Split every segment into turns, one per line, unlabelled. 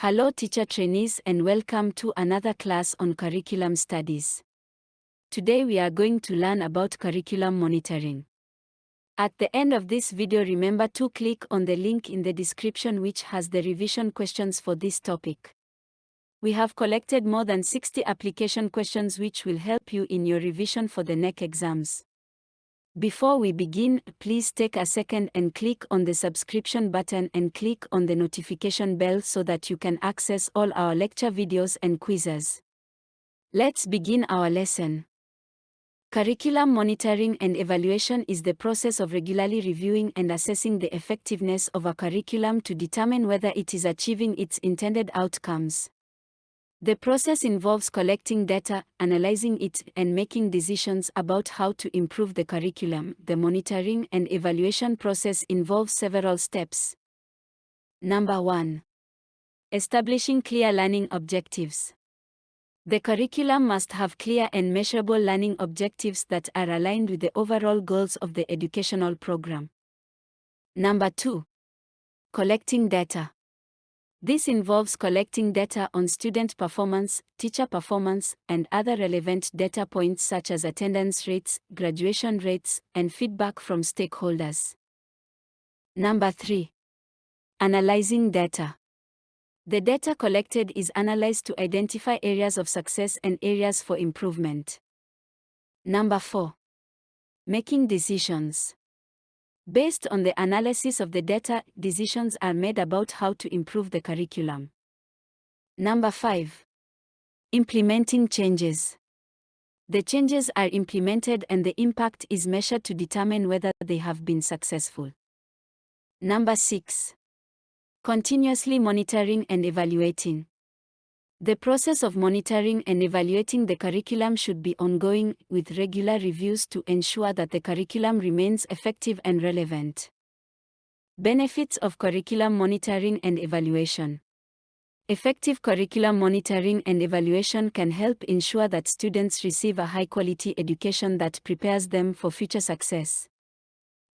Hello teacher trainees and welcome to another class on curriculum studies. Today we are going to learn about curriculum monitoring. At the end of this video, remember to click on the link in the description which has the revision questions for this topic. We have collected more than 60 application questions which will help you in your revision for the next exams. Before we begin, please take a second and click on the subscription button and click on the notification bell so that you can access all our lecture videos and quizzes. Let's begin our lesson. Curriculum monitoring and evaluation is the process of regularly reviewing and assessing the effectiveness of a curriculum to determine whether it is achieving its intended outcomes. The process involves collecting data, analyzing it, and making decisions about how to improve the curriculum. The monitoring and evaluation process involves several steps. Number 1. Establishing clear learning objectives. The curriculum must have clear and measurable learning objectives that are aligned with the overall goals of the educational program. Number 2. Collecting data. This involves collecting data on student performance, teacher performance, and other relevant data points such as attendance rates, graduation rates, and feedback from stakeholders. Number 3. Analyzing data. The data collected is analyzed to identify areas of success and areas for improvement. Number 4. Making decisions. Based on the analysis of the data, decisions are made about how to improve the curriculum. Number 5. Implementing changes. The changes are implemented and the impact is measured to determine whether they have been successful. Number 6. Continuously monitoring and evaluating. The process of monitoring and evaluating the curriculum should be ongoing, with regular reviews to ensure that the curriculum remains effective and relevant. Benefits of curriculum monitoring and evaluation. Effective curriculum monitoring and evaluation can help ensure that students receive a high-quality education that prepares them for future success.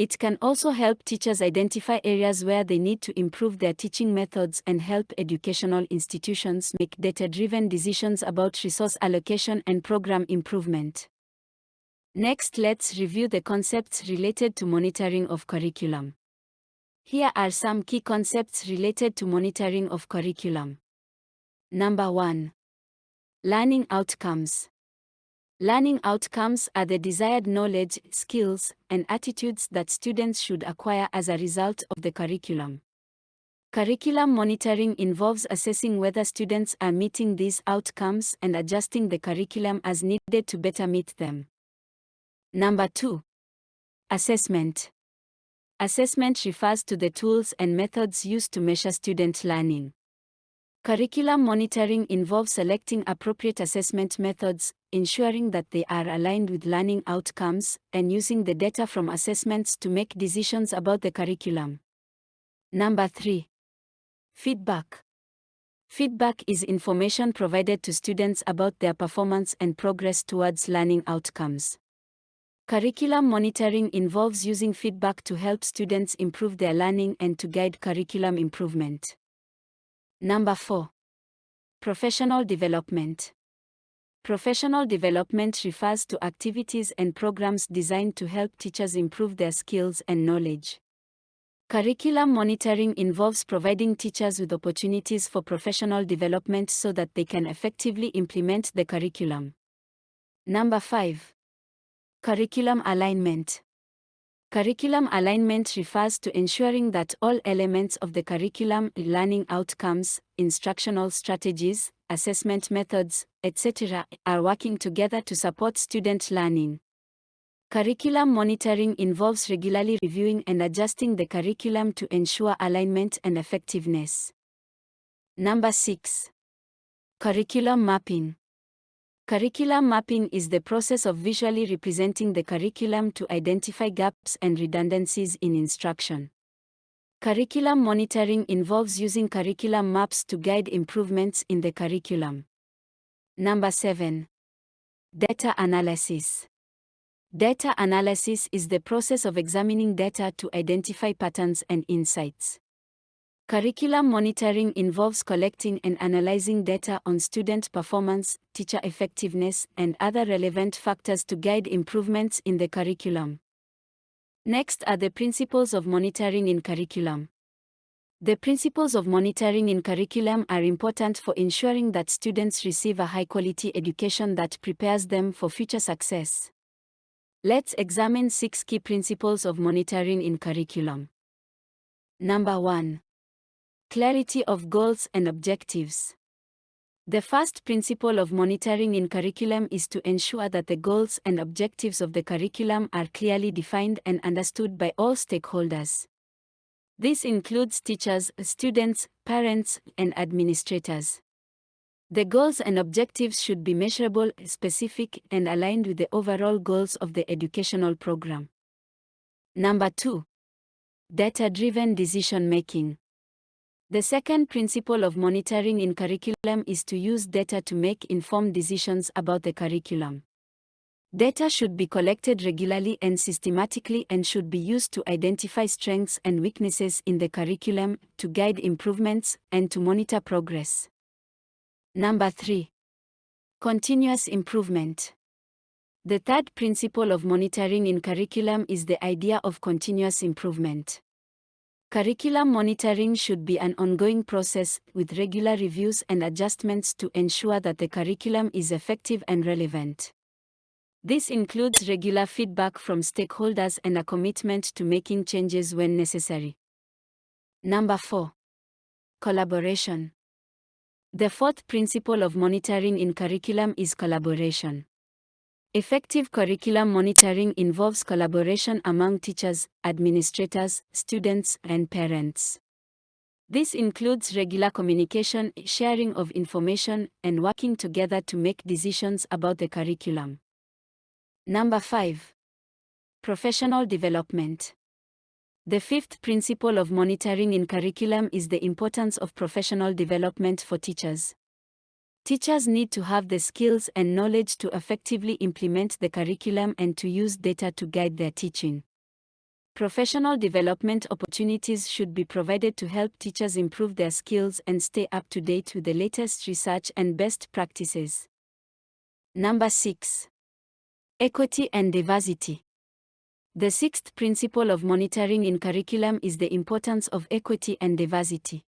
It can also help teachers identify areas where they need to improve their teaching methods and help educational institutions make data-driven decisions about resource allocation and program improvement. Next, let's review the concepts related to monitoring of curriculum. Here are some key concepts related to monitoring of curriculum. Number 1. Learning outcomes. Learning outcomes are the desired knowledge, skills, and attitudes that students should acquire as a result of the curriculum. Curriculum monitoring involves assessing whether students are meeting these outcomes and adjusting the curriculum as needed to better meet them. Number 2. Assessment. Assessment refers to the tools and methods used to measure student learning. Curriculum monitoring involves selecting appropriate assessment methods, ensuring that they are aligned with learning outcomes, and using the data from assessments to make decisions about the curriculum. Number 3. Feedback. Feedback is information provided to students about their performance and progress towards learning outcomes. Curriculum monitoring involves using feedback to help students improve their learning and to guide curriculum improvement. Number 4. Professional development. Professional development refers to activities and programs designed to help teachers improve their skills and knowledge. Curriculum monitoring involves providing teachers with opportunities for professional development so that they can effectively implement the curriculum. Number 5. Curriculum alignment. Curriculum alignment refers to ensuring that all elements of the curriculum, learning outcomes, instructional strategies, assessment methods, etc., are working together to support student learning. Curriculum monitoring involves regularly reviewing and adjusting the curriculum to ensure alignment and effectiveness. Number 6. Curriculum mapping. Curriculum mapping is the process of visually representing the curriculum to identify gaps and redundancies in instruction. Curriculum monitoring involves using curriculum maps to guide improvements in the curriculum. Number 7. Data analysis. Data analysis is the process of examining data to identify patterns and insights. Curriculum monitoring involves collecting and analyzing data on student performance, teacher effectiveness, and other relevant factors to guide improvements in the curriculum. Next are the principles of monitoring in curriculum. The principles of monitoring in curriculum are important for ensuring that students receive a high-quality education that prepares them for future success. Let's examine 6 key principles of monitoring in curriculum. Number 1. Clarity of goals and objectives. The first principle of monitoring in curriculum is to ensure that the goals and objectives of the curriculum are clearly defined and understood by all stakeholders. This includes teachers, students, parents, and administrators. The goals and objectives should be measurable, specific, and aligned with the overall goals of the educational program. Number 2. Data-driven decision-making. The second principle of monitoring in curriculum is to use data to make informed decisions about the curriculum. Data should be collected regularly and systematically and should be used to identify strengths and weaknesses in the curriculum, to guide improvements, and to monitor progress. Number 3. Continuous improvement. The third principle of monitoring in curriculum is the idea of continuous improvement. Curriculum monitoring should be an ongoing process, with regular reviews and adjustments to ensure that the curriculum is effective and relevant. This includes regular feedback from stakeholders and a commitment to making changes when necessary. Number 4. Collaboration. The fourth principle of monitoring in curriculum is collaboration. Effective curriculum monitoring involves collaboration among teachers, administrators, students, and parents. This includes regular communication, sharing of information, and working together to make decisions about the curriculum. Number 5. Professional development. The fifth principle of monitoring in curriculum is the importance of professional development for teachers. Teachers need to have the skills and knowledge to effectively implement the curriculum and to use data to guide their teaching. Professional development opportunities should be provided to help teachers improve their skills and stay up to date with the latest research and best practices. Number 6. Equity and diversity. The sixth principle of monitoring in curriculum is the importance of equity and diversity.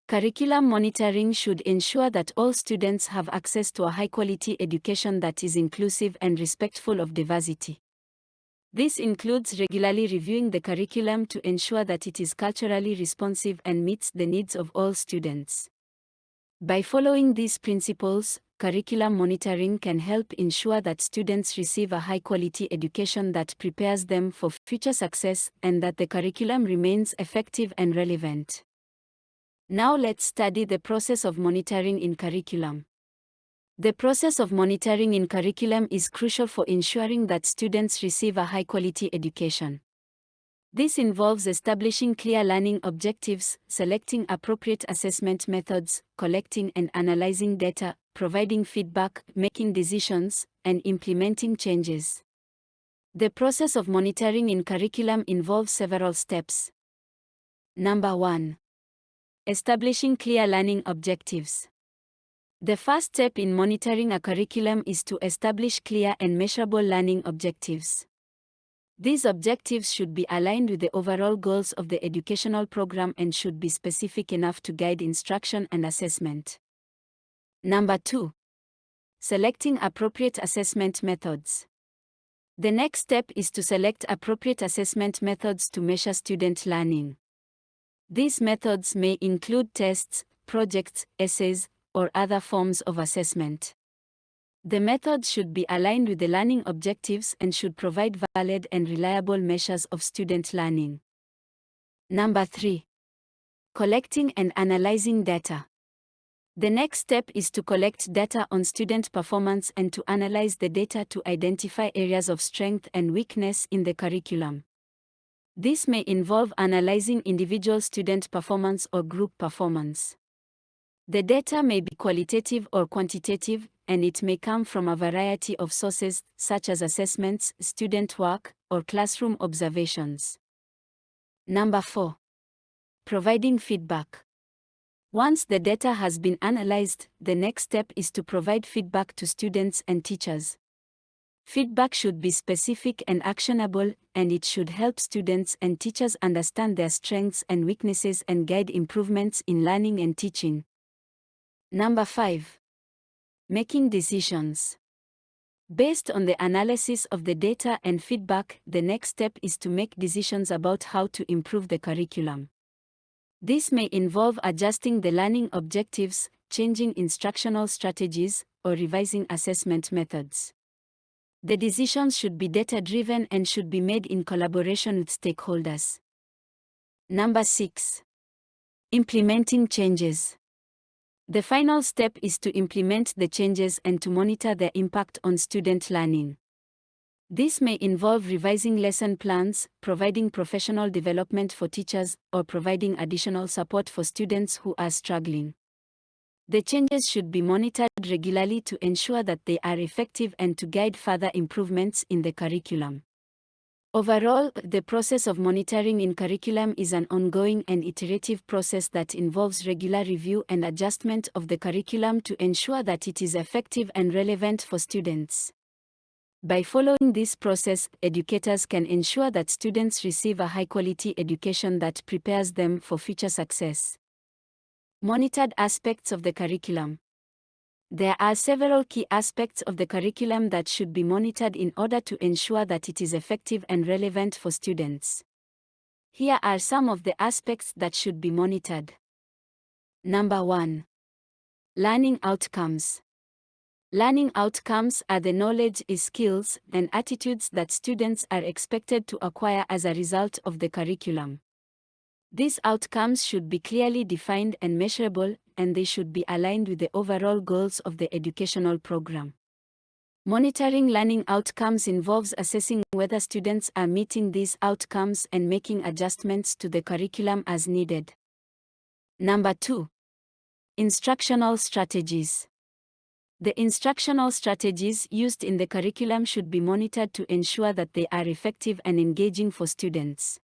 Curriculum monitoring should ensure that all students have access to a high-quality education that is inclusive and respectful of diversity. This includes regularly reviewing the curriculum to ensure that it is culturally responsive and meets the needs of all students. By following these principles, curriculum monitoring can help ensure that students receive a high-quality education that prepares them for future success and that the curriculum remains effective and relevant. Now let's study the process of monitoring in curriculum. The process of monitoring in curriculum is crucial for ensuring that students receive a high-quality education. This involves establishing clear learning objectives, selecting appropriate assessment methods, collecting and analyzing data, providing feedback, making decisions, and implementing changes. The process of monitoring in curriculum involves several steps. Number 1. Establishing clear learning objectives. The first step in monitoring a curriculum is to establish clear and measurable learning objectives. These objectives should be aligned with the overall goals of the educational program and should be specific enough to guide instruction and assessment. Number 2. Selecting appropriate assessment methods. The next step is to select appropriate assessment methods to measure student learning. These methods may include tests, projects, essays, or other forms of assessment. The methods should be aligned with the learning objectives and should provide valid and reliable measures of student learning. Number 3. Collecting and analyzing data. The next step is to collect data on student performance and to analyze the data to identify areas of strength and weakness in the curriculum. This may involve analyzing individual student performance or group performance. The data may be qualitative or quantitative, and it may come from a variety of sources, such as assessments, student work, or classroom observations. Number 4. Providing feedback. Once the data has been analyzed, the next step is to provide feedback to students and teachers. Feedback should be specific and actionable, and it should help students and teachers understand their strengths and weaknesses and guide improvements in learning and teaching. Number 5. Making decisions. Based on the analysis of the data and feedback, the next step is to make decisions about how to improve the curriculum. This may involve adjusting the learning objectives, changing instructional strategies, or revising assessment methods. The decisions should be data-driven and should be made in collaboration with stakeholders. Number 6. Implementing changes. The final step is to implement the changes and to monitor their impact on student learning. This may involve revising lesson plans, providing professional development for teachers, or providing additional support for students who are struggling. The changes should be monitored regularly to ensure that they are effective and to guide further improvements in the curriculum. Overall, the process of monitoring in curriculum is an ongoing and iterative process that involves regular review and adjustment of the curriculum to ensure that it is effective and relevant for students. By following this process, educators can ensure that students receive a high-quality education that prepares them for future success. Monitored aspects of the curriculum. There are several key aspects of the curriculum that should be monitored in order to ensure that it is effective and relevant for students. Here are some of the aspects that should be monitored. Number 1. Learning outcomes. Learning outcomes are the knowledge, skills, and attitudes that students are expected to acquire as a result of the curriculum. These outcomes should be clearly defined and measurable, and they should be aligned with the overall goals of the educational program. Monitoring learning outcomes involves assessing whether students are meeting these outcomes and making adjustments to the curriculum as needed. Number 2. Instructional strategies. The instructional strategies used in the curriculum should be monitored to ensure that they are effective and engaging for students.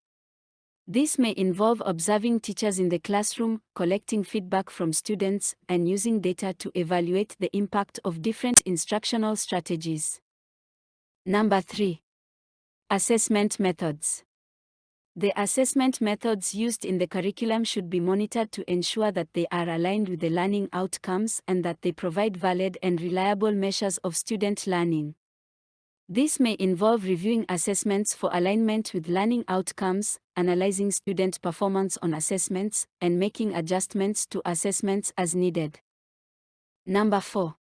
This may involve observing teachers in the classroom, collecting feedback from students, and using data to evaluate the impact of different instructional strategies. Number 3. Assessment methods. The assessment methods used in the curriculum should be monitored to ensure that they are aligned with the learning outcomes and that they provide valid and reliable measures of student learning. This may involve reviewing assessments for alignment with learning outcomes, analyzing student performance on assessments, and making adjustments to assessments as needed. Number 4.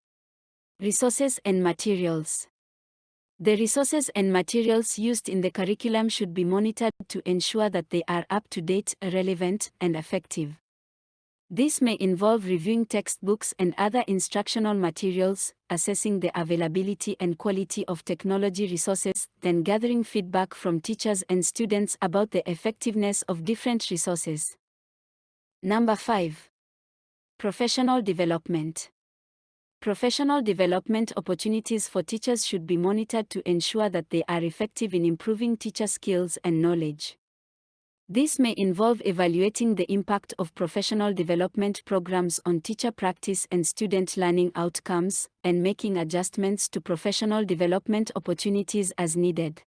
Resources and materials. The resources and materials used in the curriculum should be monitored to ensure that they are up to date, relevant, and effective. This may involve reviewing textbooks and other instructional materials, assessing the availability and quality of technology resources, then gathering feedback from teachers and students about the effectiveness of different resources. Number 5. Professional development. Professional development opportunities for teachers should be monitored to ensure that they are effective in improving teacher skills and knowledge. This may involve evaluating the impact of professional development programs on teacher practice and student learning outcomes, and making adjustments to professional development opportunities as needed.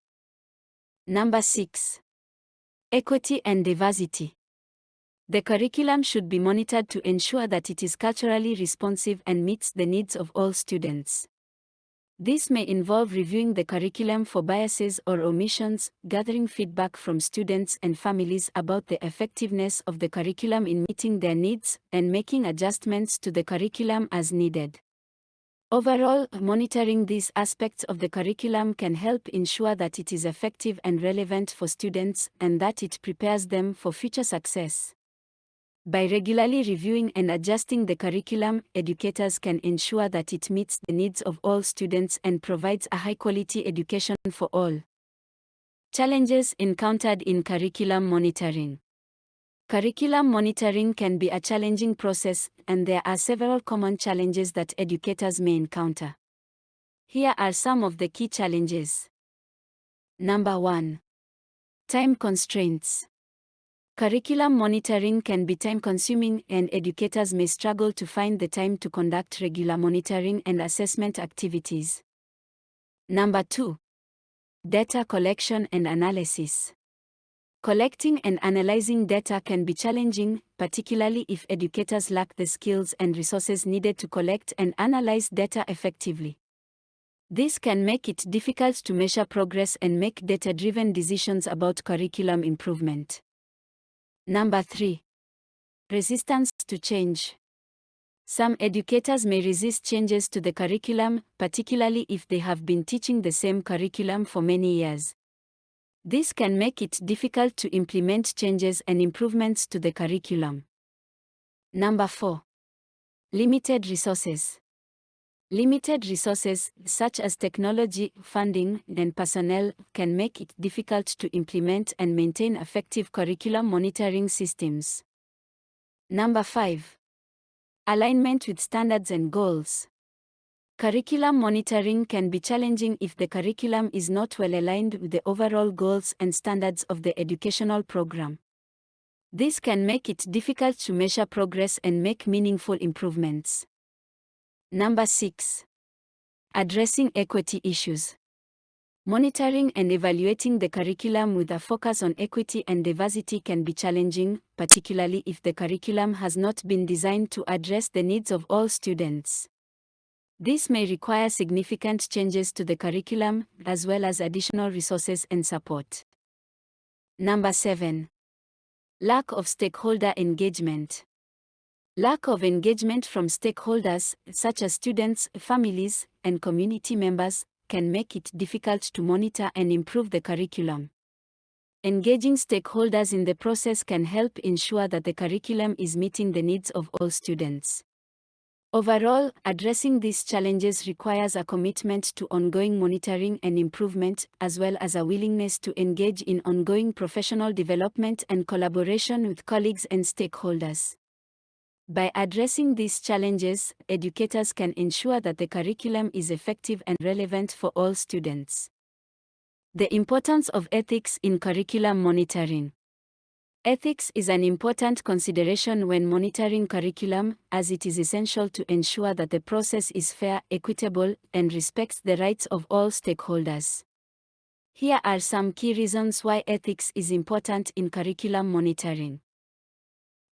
Number 6. Equity and diversity. The curriculum should be monitored to ensure that it is culturally responsive and meets the needs of all students. This may involve reviewing the curriculum for biases or omissions, gathering feedback from students and families about the effectiveness of the curriculum in meeting their needs, and making adjustments to the curriculum as needed. Overall, monitoring these aspects of the curriculum can help ensure that it is effective and relevant for students, and that it prepares them for future success. By regularly reviewing and adjusting the curriculum, educators can ensure that it meets the needs of all students and provides a high-quality education for all. Challenges encountered in curriculum monitoring. Curriculum monitoring can be a challenging process, and there are several common challenges that educators may encounter. Here are some of the key challenges. Number 1. Time constraints. Curriculum monitoring can be time-consuming, and educators may struggle to find the time to conduct regular monitoring and assessment activities. Number 2. Data collection and analysis. Collecting and analyzing data can be challenging, particularly if educators lack the skills and resources needed to collect and analyze data effectively. This can make it difficult to measure progress and make data-driven decisions about curriculum improvement. Number 3. Resistance to change. Some educators may resist changes to the curriculum, particularly if they have been teaching the same curriculum for many years. This can make it difficult to implement changes and improvements to the curriculum. Number 4. Limited resources. Limited resources, such as technology, funding, and personnel, can make it difficult to implement and maintain effective curriculum monitoring systems. Number 5. Alignment with standards and goals. Curriculum monitoring can be challenging if the curriculum is not well aligned with the overall goals and standards of the educational program. This can make it difficult to measure progress and make meaningful improvements. Number 6. Addressing equity issues. Monitoring and evaluating the curriculum with a focus on equity and diversity can be challenging, particularly if the curriculum has not been designed to address the needs of all students. This may require significant changes to the curriculum, as well as additional resources and support. Number 7. Lack of stakeholder engagement. Lack of engagement from stakeholders, such as students, families, and community members, can make it difficult to monitor and improve the curriculum. Engaging stakeholders in the process can help ensure that the curriculum is meeting the needs of all students. Overall, addressing these challenges requires a commitment to ongoing monitoring and improvement, as well as a willingness to engage in ongoing professional development and collaboration with colleagues and stakeholders. By addressing these challenges, educators can ensure that the curriculum is effective and relevant for all students. The importance of ethics in curriculum monitoring. Ethics is an important consideration when monitoring curriculum, as it is essential to ensure that the process is fair, equitable, and respects the rights of all stakeholders. Here are some key reasons why ethics is important in curriculum monitoring.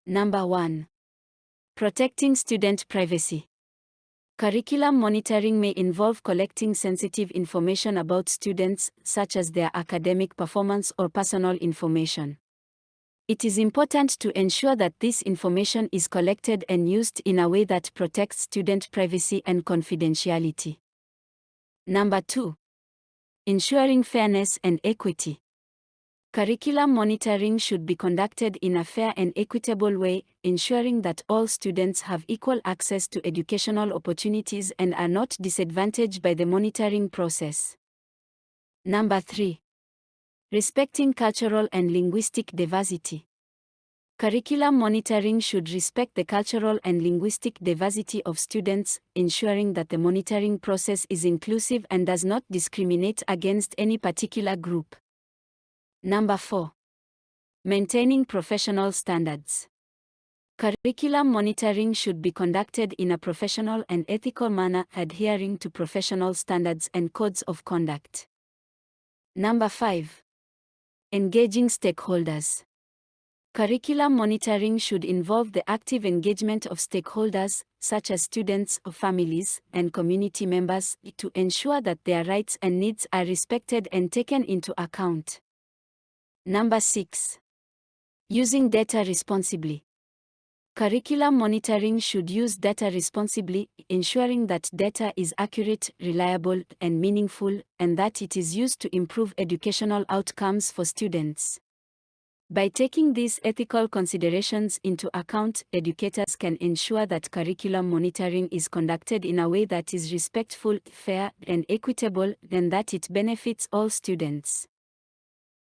Number 1. Protecting student privacy. Curriculum monitoring may involve collecting sensitive information about students, such as their academic performance or personal information. It is important to ensure that this information is collected and used in a way that protects student privacy and confidentiality. Number 2. Ensuring fairness and equity. Curriculum monitoring should be conducted in a fair and equitable way, ensuring that all students have equal access to educational opportunities and are not disadvantaged by the monitoring process. Number 3. Respecting cultural and linguistic diversity. Curriculum monitoring should respect the cultural and linguistic diversity of students, ensuring that the monitoring process is inclusive and does not discriminate against any particular group. Number 4. Maintaining professional standards. Curriculum monitoring should be conducted in a professional and ethical manner, adhering to professional standards and codes of conduct. Number 5. Engaging stakeholders. Curriculum monitoring should involve the active engagement of stakeholders, such as students, families, and community members, to ensure that their rights and needs are respected and taken into account. Number 6. Using data responsibly. Curriculum monitoring should use data responsibly, ensuring that data is accurate, reliable, and meaningful, and that it is used to improve educational outcomes for students. By taking these ethical considerations into account, educators can ensure that curriculum monitoring is conducted in a way that is respectful, fair, and equitable, and that it benefits all students.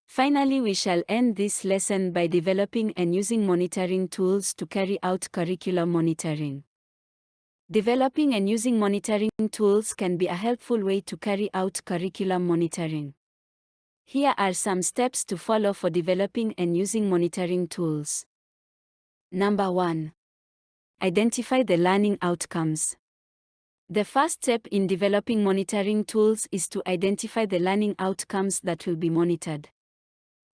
Finally, we shall end this lesson by developing and using monitoring tools to carry out curriculum monitoring. Developing and using monitoring tools can be a helpful way to carry out curriculum monitoring. Here are some steps to follow for developing and using monitoring tools. Number 1. Identify the learning outcomes. The first step in developing monitoring tools is to identify the learning outcomes that will be monitored.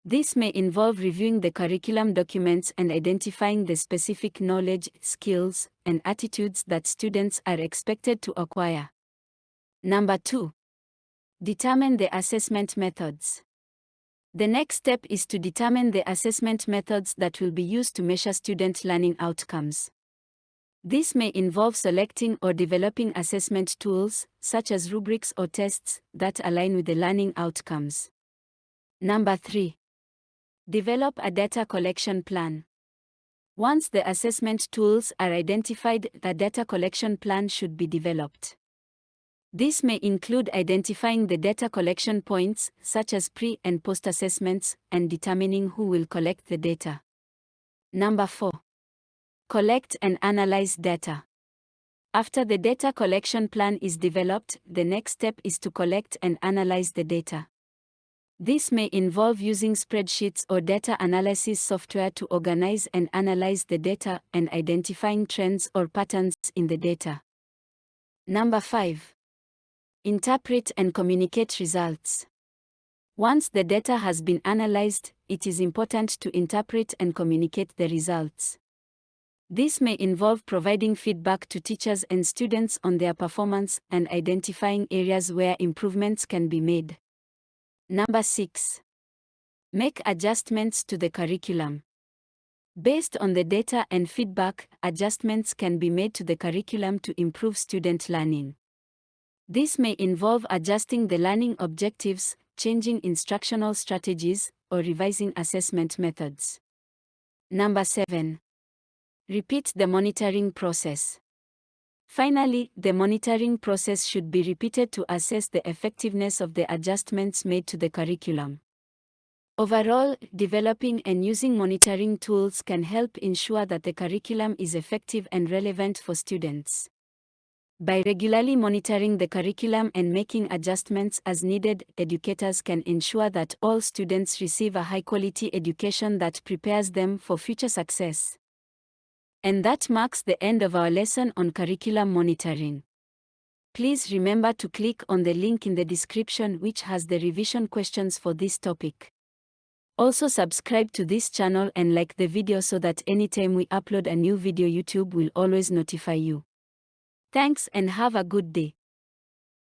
This may involve reviewing the curriculum documents and identifying the specific knowledge, skills, and attitudes that students are expected to acquire. Number 2. Determine the assessment methods. The next step is to determine the assessment methods that will be used to measure student learning outcomes. This may involve selecting or developing assessment tools, such as rubrics or tests, that align with the learning outcomes. Number 3. Develop a data collection plan. Once the assessment tools are identified, a data collection plan should be developed. This may include identifying the data collection points, such as pre- and post-assessments, and determining who will collect the data. Number 4. Collect and analyze data. After the data collection plan is developed, the next step is to collect and analyze the data. This may involve using spreadsheets or data analysis software to organize and analyze the data and identifying trends or patterns in the data. Number 5. Interpret and communicate results. Once the data has been analyzed, it is important to interpret and communicate the results. This may involve providing feedback to teachers and students on their performance and identifying areas where improvements can be made. Number 6. Make adjustments to the curriculum. Based on the data and feedback, adjustments can be made to the curriculum to improve student learning. This may involve adjusting the learning objectives, changing instructional strategies, or revising assessment methods. Number 7. Repeat the monitoring process. Finally, the monitoring process should be repeated to assess the effectiveness of the adjustments made to the curriculum. Overall, developing and using monitoring tools can help ensure that the curriculum is effective and relevant for students. By regularly monitoring the curriculum and making adjustments as needed, educators can ensure that all students receive a high-quality education that prepares them for future success. And that marks the end of our lesson on curriculum monitoring. Please remember to click on the link in the description which has the revision questions for this topic. Also subscribe to this channel and like the video so that anytime we upload a new video YouTube will always notify you. Thanks and have a good day.